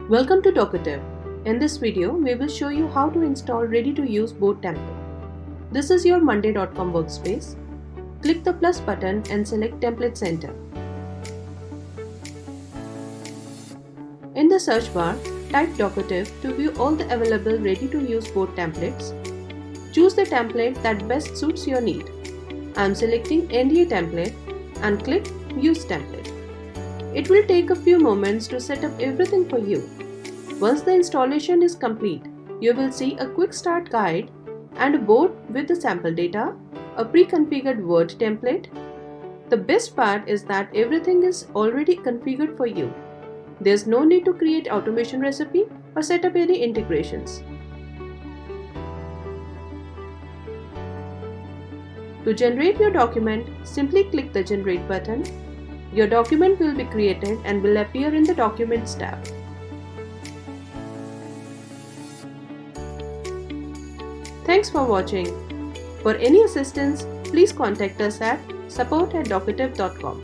Welcome to Docotive. In this video, we will show you how to install ready-to-use board template. This is your monday.com workspace. Click the plus button and select Template Center. In the search bar, type docotive to view all the available ready-to-use board templates. Choose the template that best suits your need. I am selecting NDA template and click Use Template. It will take a few moments to set up everything for you. Once the installation is complete, you will see a quick start guide and a board with the sample data, a pre-configured Word template. The best part is that everything is already configured for you. There's no need to create automation recipe or set up any integrations. To generate your document, simply click the Generate button. Your document will be created and will appear in the Documents tab. Thanks for watching. For any assistance, please contact us at support@docotive.com.